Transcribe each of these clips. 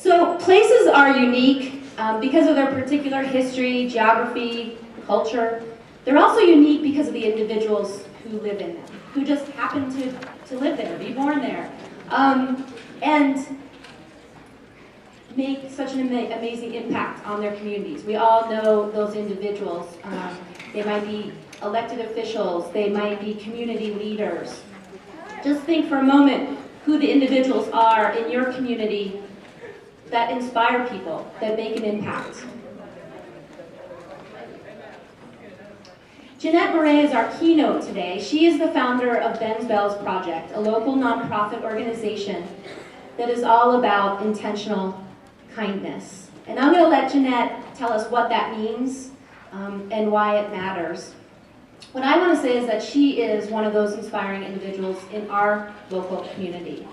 So places are unique because of their particular history, geography, culture. They're also unique because of the individuals who live in them, who just happen to live there, be born there, and make such an amazing impact on their communities. We all know those individuals. They might be elected officials, they might be community leaders. Just think for a moment who the individuals are in your community that inspire people, that make an impact. Jeannette Mare is our keynote today. She is the founder of Ben's Bells Project, a local nonprofit organization that is all about intentional kindness. And I'm going to let Jeannette tell us what that means and why it matters. What I want to say is that she is one of those inspiring individuals in our local community.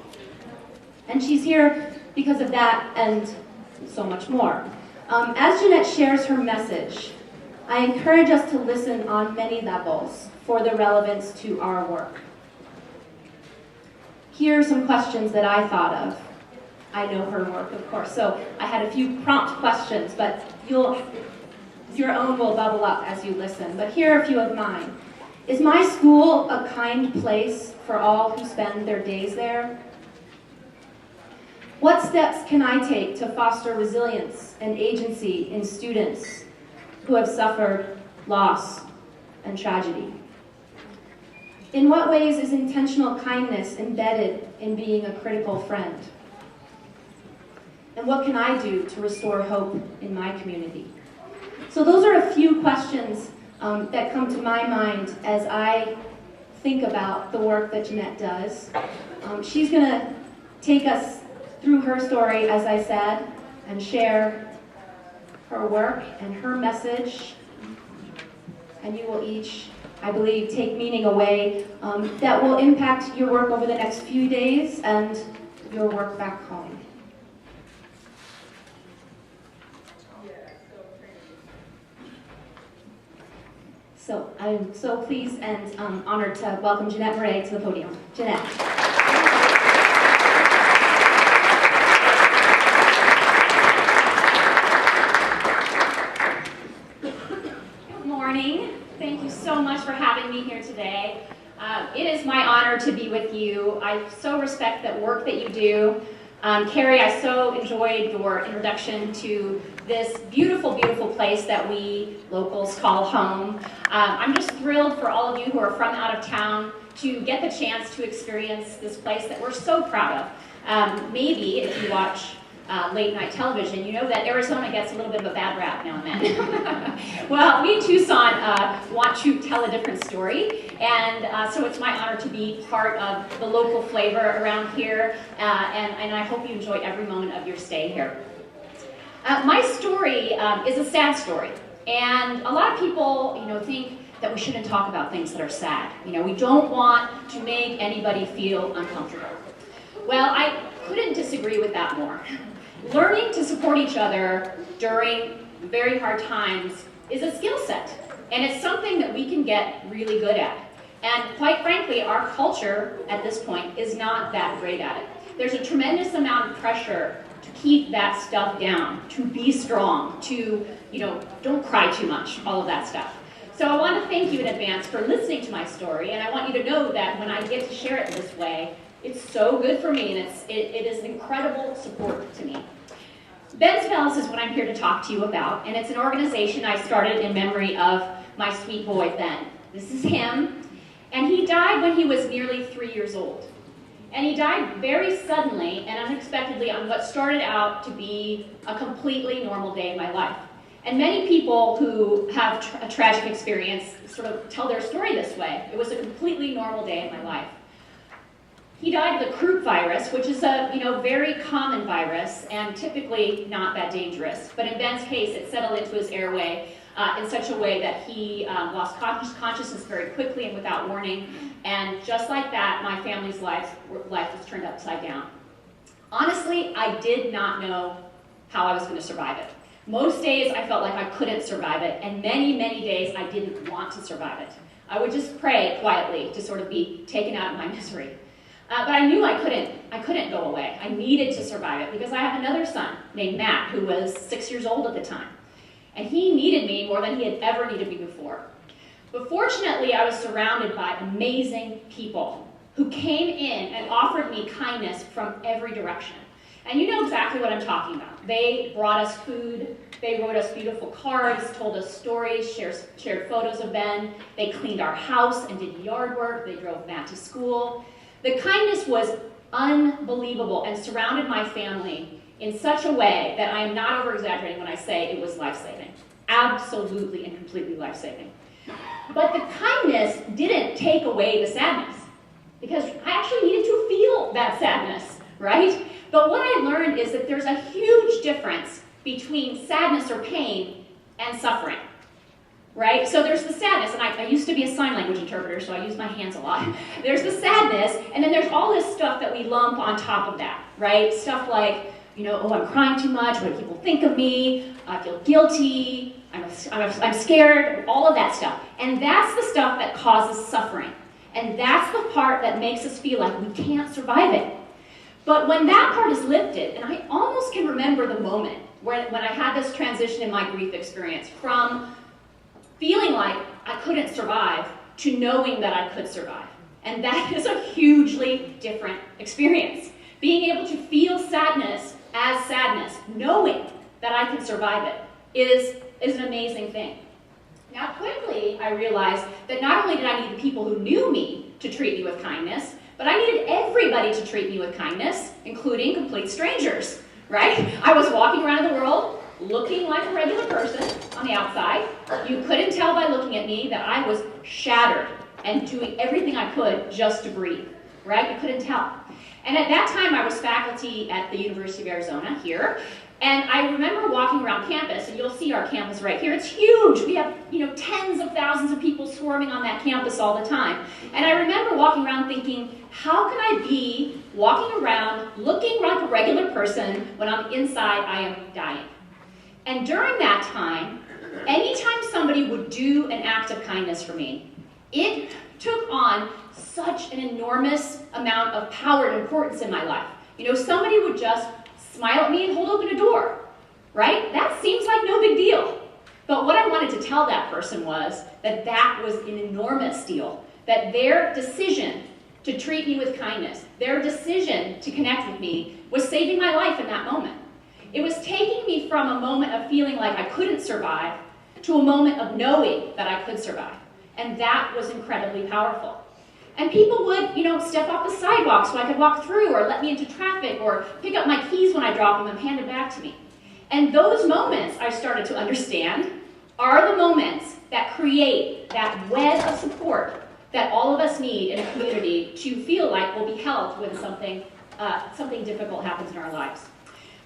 And she's here because of that and so much more. As Jeannette shares her message, I encourage us to listen on many levels for the relevance to our work. Here are some questions that I thought of. I know her work, of course, so I had a few prompt questions, but your own will bubble up as you listen. But here are a few of mine. Is my school a kind place for all who spend their days there? What steps can I take to foster resilience and agency in students who have suffered loss and tragedy? In what ways is intentional kindness embedded in being a critical friend? And what can I do to restore hope in my community? So those are a few questions that come to my mind as I think about the work that Jeannette does. She's going to take us through her story, as I said, and share her work and her message. And you will each, I believe, take meaning away that will impact your work over the next few days and your work back home. So I'm so pleased and honored to welcome Jeannette Mare to the podium. Jeannette. Good morning. Thank you so much for having me here today. It is my honor to be with you. I so respect that work that you do. Carrie, I so enjoyed your introduction to this beautiful, beautiful place that we locals call home. I'm just thrilled for all of you who are from out of town to get the chance to experience this place that we're so proud of. Maybe if you watch late night television, you know that Arizona gets a little bit of a bad rap now and then. Well, we in Tucson want to tell a different story, and so it's my honor to be part of the local flavor around here, and I hope you enjoy every moment of your stay here. My story is a sad story, and a lot of people, think that we shouldn't talk about things that are sad. We don't want to make anybody feel uncomfortable. Well, I couldn't disagree with that more. Learning to support each other during very hard times is a skill set, and it's something that we can get really good at. And quite frankly, our culture at this point is not that great at it. There's a tremendous amount of pressure to keep that stuff down, to be strong, to, don't cry too much, all of that stuff. So I want to thank you in advance for listening to my story, and I want you to know that when I get to share it this way, it's so good for me, and it is incredible support to me. Ben's Bells is what I'm here to talk to you about, and it's an organization I started in memory of my sweet boy, Ben. This is him, and he died when he was nearly 3 years old. And he died very suddenly and unexpectedly on what started out to be a completely normal day in my life. And many people who have a tragic experience sort of tell their story this way. It was a completely normal day in my life. He died of the croup virus, which is a very common virus and typically not that dangerous. But in Ben's case, it settled into his airway in such a way that he lost consciousness very quickly and without warning. And just like that, my family's life was turned upside down. Honestly, I did not know how I was going to survive it. Most days I felt like I couldn't survive it, and many, many days I didn't want to survive it. I would just pray quietly to sort of be taken out of my misery. But I knew I couldn't go away. I needed to survive it because I have another son named Matt who was 6 years old at the time. And he needed me more than he had ever needed me before. But fortunately, I was surrounded by amazing people who came in and offered me kindness from every direction. And you know exactly what I'm talking about. They brought us food, they wrote us beautiful cards, told us stories, shared photos of Ben. They cleaned our house and did yard work. They drove Matt to school. The kindness was unbelievable and surrounded my family in such a way that I am not over-exaggerating when I say it was life-saving. Absolutely and completely life-saving. But the kindness didn't take away the sadness, because I actually needed to feel that sadness, right? But what I learned is that there's a huge difference between sadness or pain and suffering, right? So there's the sadness, and I used to be a sign language interpreter, so I use my hands a lot. There's the sadness, and then there's all this stuff that we lump on top of that, right? Stuff like, you know, oh, I'm crying too much, what do people think of me? I feel guilty, I'm scared, all of that stuff. And that's the stuff that causes suffering. And that's the part that makes us feel like we can't survive it. But when that part is lifted, and I almost can remember the moment when I had this transition in my grief experience from feeling like I couldn't survive to knowing that I could survive. And that is a hugely different experience. Being able to feel sadness as sadness, knowing that I can survive it, is an amazing thing. Now quickly I realized that not only did I need the people who knew me to treat me with kindness, but I needed everybody to treat me with kindness, including complete strangers, right? I was walking around the world looking like a regular person on the outside. You couldn't tell by looking at me that I was shattered and doing everything I could just to breathe, right? You couldn't tell. And at that time I was faculty at the University of Arizona here. And I remember walking around campus, and you'll see our campus right here. It's huge. We have, you know, tens of thousands of people swarming on that campus all the time. And I remember walking around thinking, how can I be walking around looking like a regular person when on the inside I am dying? And during that time, anytime somebody would do an act of kindness for me, it took on such an enormous amount of power and importance in my life. You know, somebody would just smile at me and hold open a door, right? That seems like no big deal. But what I wanted to tell that person was that that was an enormous deal, that their decision to treat me with kindness, their decision to connect with me, was saving my life in that moment. It was taking me from a moment of feeling like I couldn't survive to a moment of knowing that I could survive. And that was incredibly powerful. And people would, you know, step off the sidewalk so I could walk through, or let me into traffic, or pick up my keys when I drop them and hand them back to me. And those moments, I started to understand, are the moments that create that web of support that all of us need in a community to feel like we'll be helped when something difficult happens in our lives.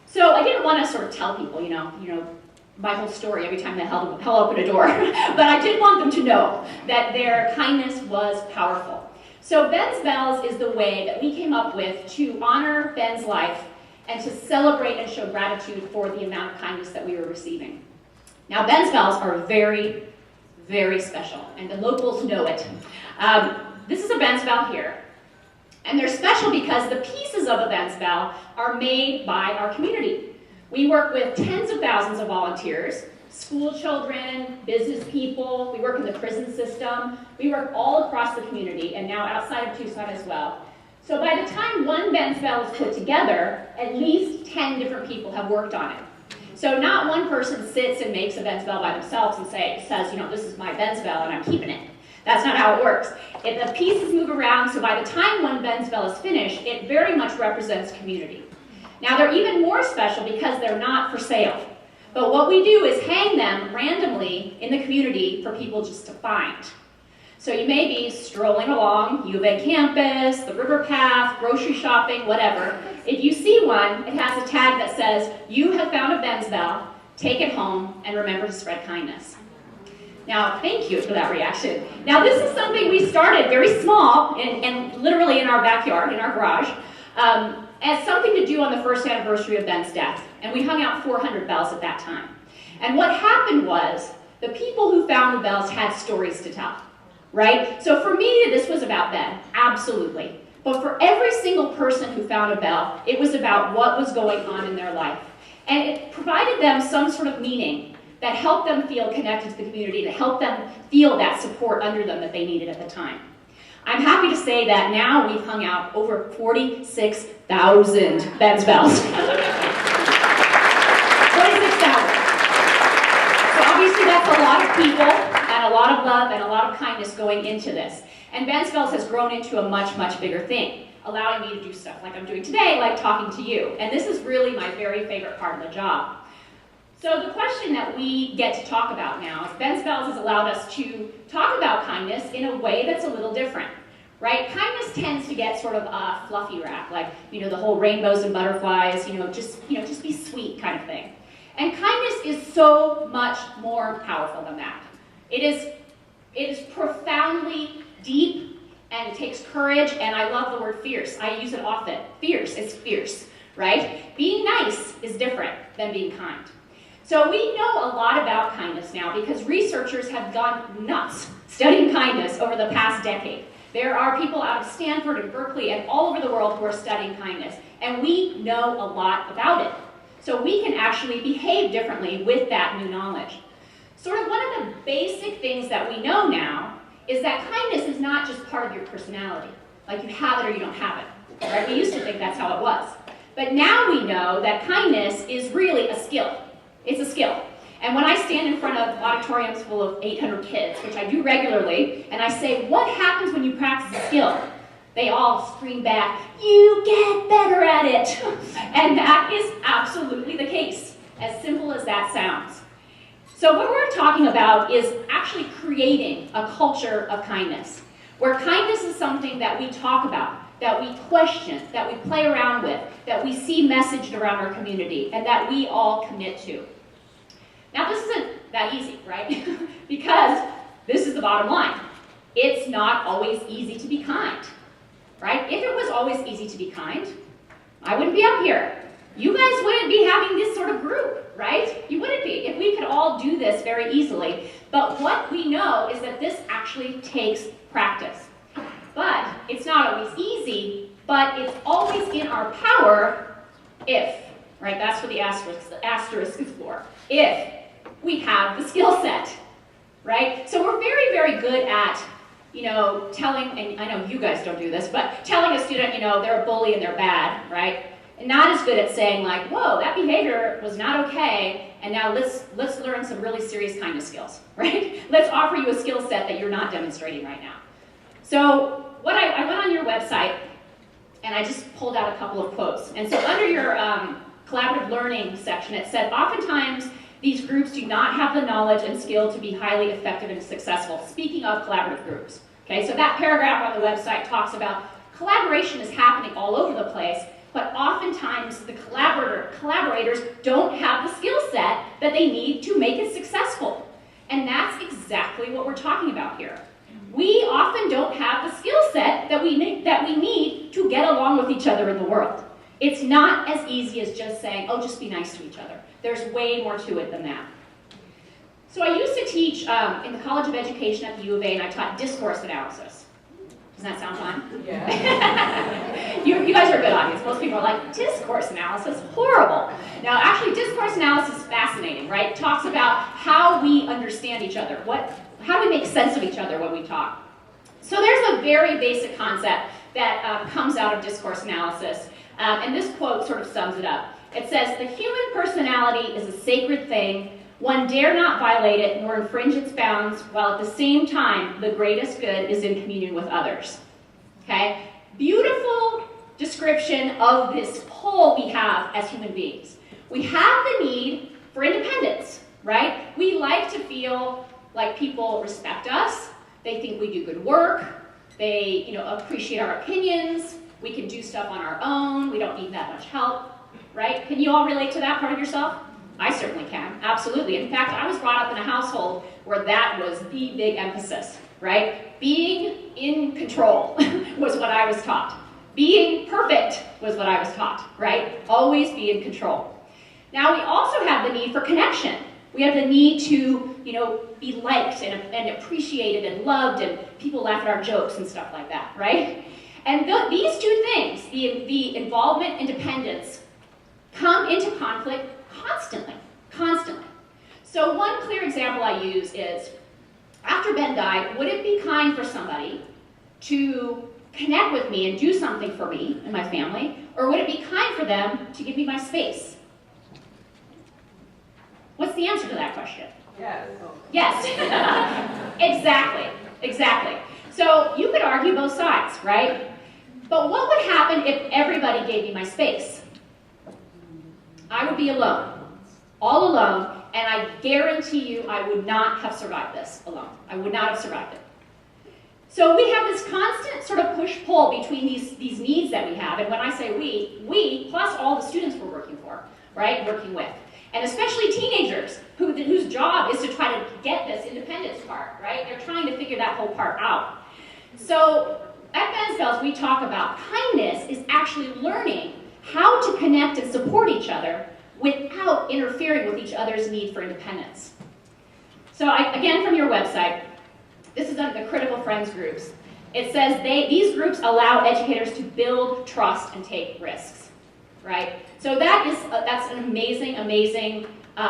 So I didn't want to sort of tell people, you know, my whole story every time they held open a door, but I did want them to know that their kindness was powerful. So Ben's Bells is the way that we came up with to honor Ben's life and to celebrate and show gratitude for the amount of kindness that we were receiving. Now, Ben's Bells are very, very special, and the locals know it. This is a Ben's Bell here, and they're special because the pieces of a Ben's Bell are made by our community. We work with tens of thousands of volunteers, school children, business people, we work in the prison system, we work all across the community, and now outside of Tucson as well. So by the time one Ben's Bell is put together, at least 10 different people have worked on it. So not one person sits and makes a Ben's Bell by themselves and says, you know, this is my Ben's Bell and I'm keeping it. That's not how it works. The pieces move around, so by the time one Ben's Bell is finished, it very much represents community. Now they're even more special because they're not for sale. But what we do is hang them randomly in the community for people just to find. So you may be strolling along, U of A campus, the river path, grocery shopping, whatever. If you see one, it has a tag that says, you have found a Ben's Bell, take it home, and remember to spread kindness. Now, thank you for that reaction. Now, this is something we started very small, and literally in our backyard, in our garage, as something to do on the first anniversary of Ben's death. And we hung out 400 bells at that time. And what happened was, the people who found the bells had stories to tell, right? So for me, this was about Ben, absolutely. But for every single person who found a bell, it was about what was going on in their life. And it provided them some sort of meaning that helped them feel connected to the community, that helped them feel that support under them that they needed at the time. I'm happy to say that now we've hung out over 46,000 Ben's bells. 46,000. So obviously that's a lot of people and a lot of love and a lot of kindness going into this. And Ben's bells has grown into a much, much bigger thing, allowing me to do stuff like I'm doing today, like talking to you. And this is really my very favorite part of the job. So the question that we get to talk about now is Ben's bells has allowed us to talk about kindness in a way that's a little different, right? Kindness tends to get sort of a fluffy rap, like, the whole rainbows and butterflies, just be sweet kind of thing. And kindness is so much more powerful than that. It is profoundly deep, and it takes courage, and I love the word fierce. I use it often. Fierce, it's fierce, right? Being nice is different than being kind. So we know a lot about kindness now because researchers have gone nuts studying kindness over the past decade. There are people out of Stanford and Berkeley and all over the world who are studying kindness, and we know a lot about it. So we can actually behave differently with that new knowledge. Sort of one of the basic things that we know now is that kindness is not just part of your personality, like you have it or you don't have it, right? We used to think that's how it was. But now we know that kindness is really a skill. It's a skill. And when I stand in front of auditoriums full of 800 kids, which I do regularly, and I say, what happens when you practice a skill? They all scream back, you get better at it. And that is absolutely the case, as simple as that sounds. So what we're talking about is actually creating a culture of kindness, where kindness is something that we talk about, that we question, that we play around with, that we see messaged around our community, and that we all commit to. Now, this isn't that easy, right? Because this is the bottom line. It's not always easy to be kind, right? If it was always easy to be kind, I wouldn't be up here. You guys wouldn't be having this sort of group, right? You wouldn't be if we could all do this very easily. But what we know is that this actually takes practice. But it's not always easy, but it's always in our power if, right? That's what the asterisk is for. If we have the skill set, right? So we're very, very good at, telling, and I know you guys don't do this, but telling a student, they're a bully and they're bad, right? And not as good at saying like, whoa, that behavior was not okay, and now let's learn some really serious kindness skills, right? Let's offer you a skill set that you're not demonstrating right now. So I went on your website, and I just pulled out a couple of quotes. And so under your collaborative learning section, it said, oftentimes these groups do not have the knowledge and skill to be highly effective and successful. Speaking of collaborative groups, okay, so that paragraph on the website talks about collaboration is happening all over the place, but oftentimes the collaborators don't have the skill set that they need to make it successful. And that's exactly what we're talking about here. We often don't have the skill set that we need to get along with each other in the world. It's not as easy as just saying, oh, just be nice to each other. There's way more to it than that. So I used to teach in the College of Education at the U of A, and I taught discourse analysis. Doesn't that sound fun? Yeah. you guys are a good audience. Most people are like, discourse analysis, horrible. Now, actually, discourse analysis is fascinating, right? It talks about how we understand each other, how we make sense of each other when we talk. So there's a very basic concept that comes out of discourse analysis, and this quote sort of sums it up. It says, the human personality is a sacred thing. One dare not violate it nor infringe its bounds, while at the same time, the greatest good is in communion with others. Okay? Beautiful description of this pull we have as human beings. We have the need for independence, right? We like to feel like people respect us. They think we do good work. They, appreciate our opinions. We can do stuff on our own. We don't need that much help, right? Can you all relate to that part of yourself? I certainly can, absolutely. In fact, I was brought up in a household where that was the big emphasis, right? Being in control was what I was taught. Being perfect was what I was taught, right? Always be in control. Now, we also have the need for connection. We have the need to, be liked and appreciated and loved, and people laugh at our jokes and stuff like that, right? And these two things, the involvement and dependence, come into conflict constantly, constantly. So one clear example I use is, after Ben died, would it be kind for somebody to connect with me and do something for me and my family, or would it be kind for them to give me my space? What's the answer to that question? Yes. Yes. Exactly. So you could argue both sides, right? But what would happen if everybody gave me my space? I would be alone, all alone, and I guarantee you I would not have survived this alone. I would not have survived it. So we have this constant sort of push-pull between these needs that we have, and when I say we plus all the students we're working for, right, working with, and especially teenagers whose job is to try to get this independence part, right? They're trying to figure that whole part out. So at Bensfeld, we talk about kindness is actually learning how to connect and support each other without interfering with each other's need for independence. So again, from your website, this is under the critical friends groups. It says these groups allow educators to build trust and take risks, right? So that's an amazing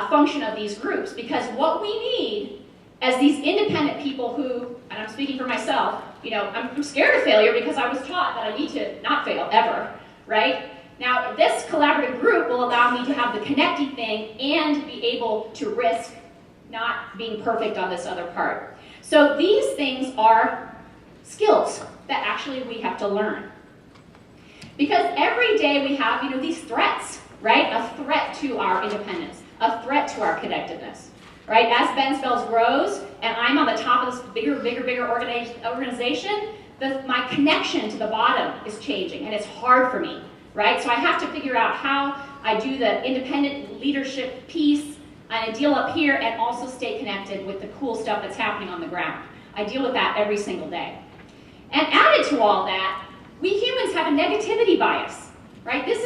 function of these groups, because what we need as these independent people who, and I'm speaking for myself, you know, I'm scared of failure because I was taught that I need to not fail ever, right? Now, this collaborative group will allow me to have the connecting thing and be able to risk not being perfect on this other part. So these things are skills that actually we have to learn. Because every day we have, you know, these threats, right? A threat to our independence, a threat to our connectedness, right? As Bensfeld grows, and I'm on the top of this bigger organization, my connection to the bottom is changing, and it's hard for me, right? So I have to figure out how I do the independent leadership piece, and I deal up here and also stay connected with the cool stuff that's happening on the ground. I deal with that every single day. And added to all that, we humans have a negativity bias, right? This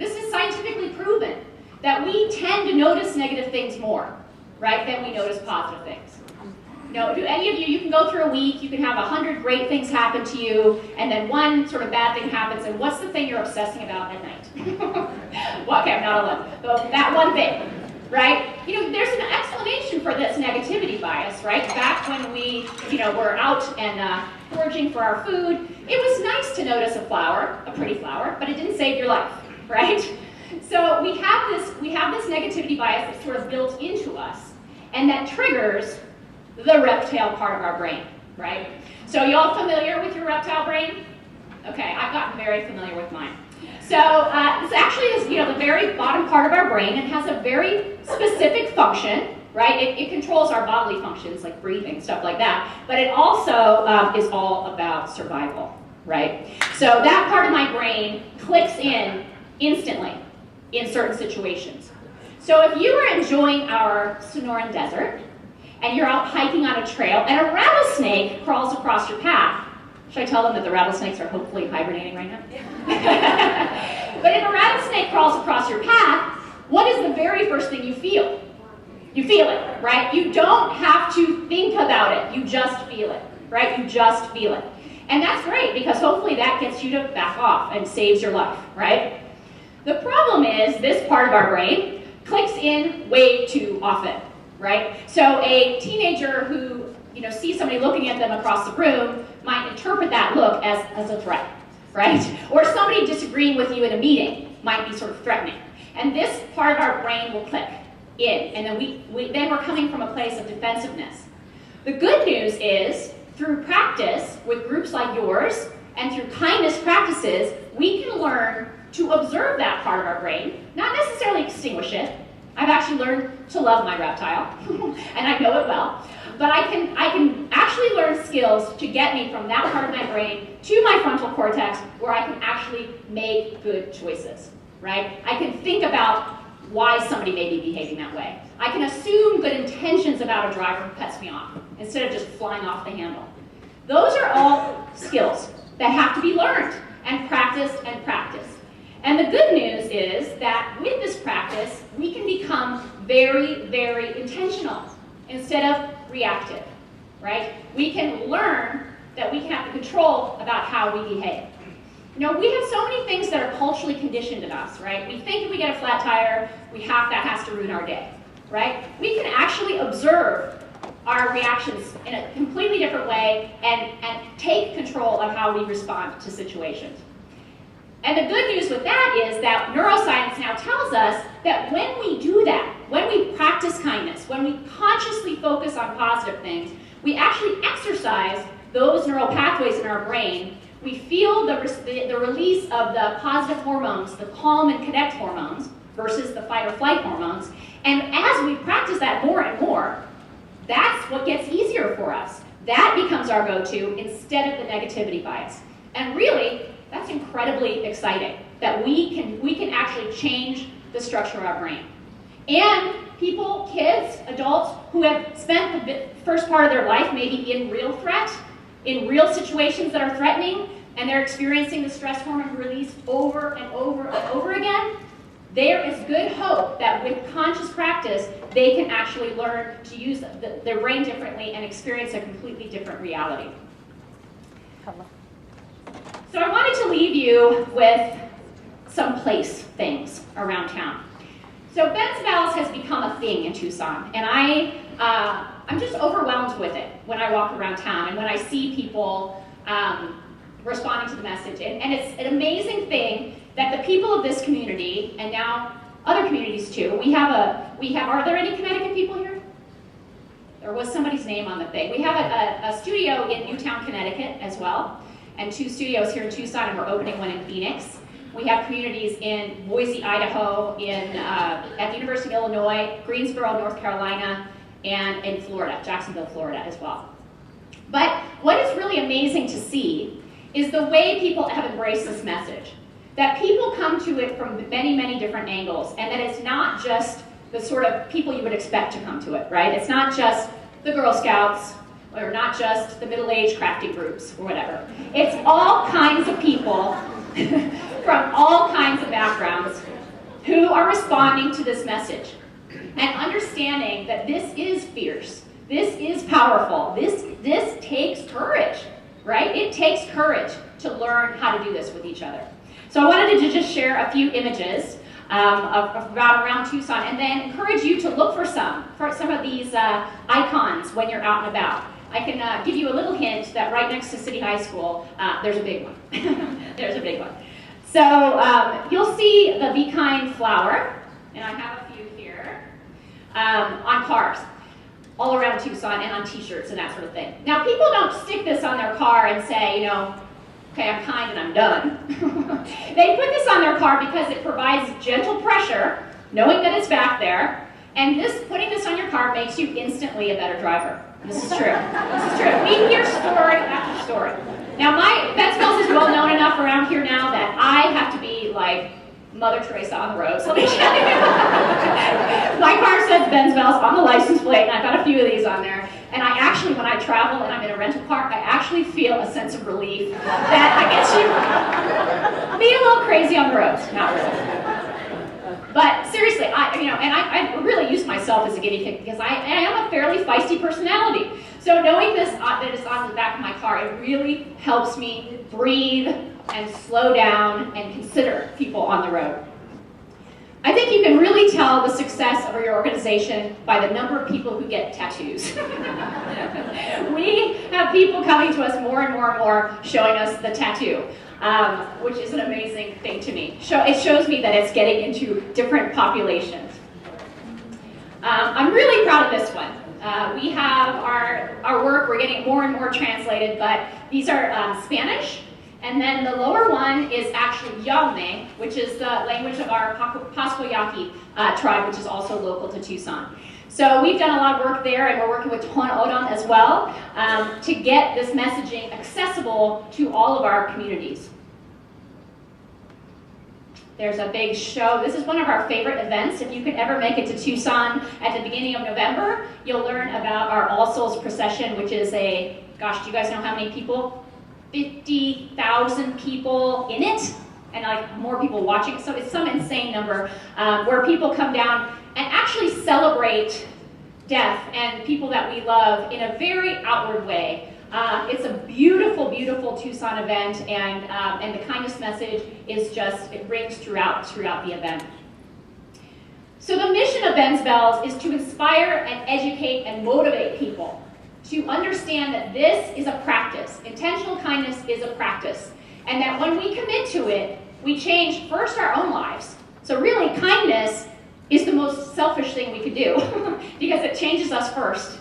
is scientifically proven that we tend to notice negative things more, right, than we notice positive things. You know, do any of you can go through a week, you can have 100 great things happen to you, and then one sort of bad thing happens, and what's the thing you're obsessing about at night? Well, okay, I'm not alone. So that one thing, right? You know, there's an explanation for this negativity bias, right? Back when we, you know, were out and foraging for our food, it was nice to notice a flower, a pretty flower, but it didn't save your life, right? So we have this negativity bias that's sort of built into us, and that triggers the reptile part of our brain, right? So you all familiar with your reptile brain? Okay, I've gotten very familiar with mine. So this actually is, you know, the very bottom part of our brain, and has a very specific function, right? It controls our bodily functions like breathing, stuff like that, but it also is all about survival, right? So that part of my brain clicks in instantly in certain situations. So if you were enjoying our Sonoran Desert, and you're out hiking on a trail, and a rattlesnake crawls across your path, should I tell them that the rattlesnakes are hopefully hibernating right now? But if a rattlesnake crawls across your path, what is the very first thing you feel? You feel it, right? You don't have to think about it. You just feel it, right? You just feel it. And that's great, because hopefully that gets you to back off and saves your life, right? The problem is this part of our brain clicks in way too often, right? So a teenager who, you know, sees somebody looking at them across the room might interpret that look as a threat, right? Or somebody disagreeing with you in a meeting might be sort of threatening. And this part of our brain will click in, and then we're coming from a place of defensiveness. The good news is, through practice with groups like yours, and through kindness practices, we can learn to observe that part of our brain, not necessarily extinguish it. I've actually learned to love my reptile, and I know it well. But I can actually learn skills to get me from that part of my brain to my frontal cortex, where I can actually make good choices, right? I can think about why somebody may be behaving that way. I can assume good intentions about a driver who cuts me off, instead of just flying off the handle. Those are all skills that have to be learned and practiced and practiced. And the good news is that with this practice, we can become very, very intentional instead of reactive, right? We can learn that we can have the control about how we behave. You know, we have so many things that are culturally conditioned in us, right? We think if we get a flat tire, that has to ruin our day, right? We can actually observe our reactions in a completely different way and take control of how we respond to situations. And the good news with that is that neuroscience now tells us that when we do that, when we practice kindness, when we consciously focus on positive things, we actually exercise those neural pathways in our brain. We feel the release of the positive hormones, the calm and connect hormones, versus the fight or flight hormones. And as we practice that more and more, that's what gets easier for us. That becomes our go-to instead of the negativity bias. And really, that's incredibly exciting, that we can actually change the structure of our brain. And people, kids, adults who have spent the first part of their life maybe in real threat, in real situations that are threatening, and they're experiencing the stress hormone release over and over and over again, there is good hope that with conscious practice, they can actually learn to use their brain differently and experience a completely different reality. So I wanted to leave you with some place things around town. So Benzabelles has become a thing in Tucson, and I'm just overwhelmed with it when I walk around town and when I see people responding to the message. And it's an amazing thing that the people of this community, and now other communities too, are there any Connecticut people here? There was somebody's name on the thing. We have a studio in Newtown, Connecticut as well, and 2 studios here in Tucson, and we're opening one in Phoenix. We have communities in Boise, Idaho, at the University of Illinois, Greensboro, North Carolina, and in Florida, Jacksonville, Florida as well. But what is really amazing to see is the way people have embraced this message. That people come to it from many, many different angles, and that it's not just the sort of people you would expect to come to it, right? It's not just the Girl Scouts, or not just the middle-aged crafting groups, or whatever. It's all kinds of people from all kinds of backgrounds who are responding to this message and understanding that this is fierce, this is powerful, this takes courage, right? It takes courage to learn how to do this with each other. So I wanted to just share a few images around Tucson, and then encourage you to look for some of these icons when you're out and about. I can give you a little hint that right next to City High School, there's a big one. There's a big one. So you'll see the Be Kind flower, and I have a few here, on cars all around Tucson, and on t-shirts and that sort of thing. Now, people don't stick this on their car and say, you know, okay, I'm kind and I'm done. They put this on their car because it provides gentle pressure, knowing that it's back there, and putting this on your car makes you instantly a better driver. This is true. This is true. We hear story after story. Now, Benzabelles is well known enough around here now that I have to be like Mother Teresa on the road. So let me tell you. My car says Benzabelles on the license plate, and I've got a few of these on there. And I actually, when I travel and I'm in a rental car, I actually feel a sense of relief that I get to be a little crazy on the roads. Not really. But seriously, I really use myself as a guinea pig because I am a fairly feisty personality. So knowing this, that it's on the back of my car, it really helps me breathe and slow down and consider people on the road. I think you can really tell the success of your organization by the number of people who get tattoos. We have people coming to us more and more and more showing us the tattoo, which is an amazing thing to me. It shows me that it's getting into different populations. I'm really proud of this one. We have our work, we're getting more and more translated, but these are Spanish. And then the lower one is actually Yawme, which is the language of our Pascoyaqui tribe, which is also local to Tucson. So we've done a lot of work there, and we're working with Tohono O'odham as well to get this messaging accessible to all of our communities. There's a big show. This is one of our favorite events. If you could ever make it to Tucson at the beginning of November, you'll learn about our All Souls procession, which is gosh, do you guys know how many people? 50,000 people in it, and like more people watching, so it's some insane number, where people come down and actually celebrate death and people that we love in a very outward way. It's a beautiful, beautiful Tucson event, and the kindness message is just, it rings throughout the event. So the mission of Ben's Bells is to inspire and educate and motivate people to understand that this is a practice. Intentional kindness is a practice. And that when we commit to it, we change first our own lives. So really, kindness is the most selfish thing we could do because it changes us first.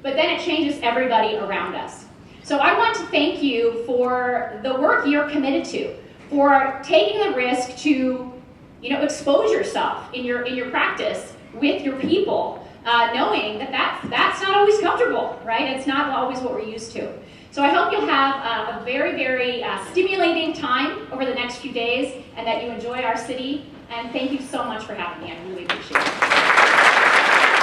But then it changes everybody around us. So I want to thank you for the work you're committed to, for taking the risk to expose yourself in your practice with your people, knowing that that's not always comfortable, right? It's not always what we're used to. So I hope you'll have a very, very stimulating time over the next few days, and that you enjoy our city. And thank you so much for having me. I really appreciate it.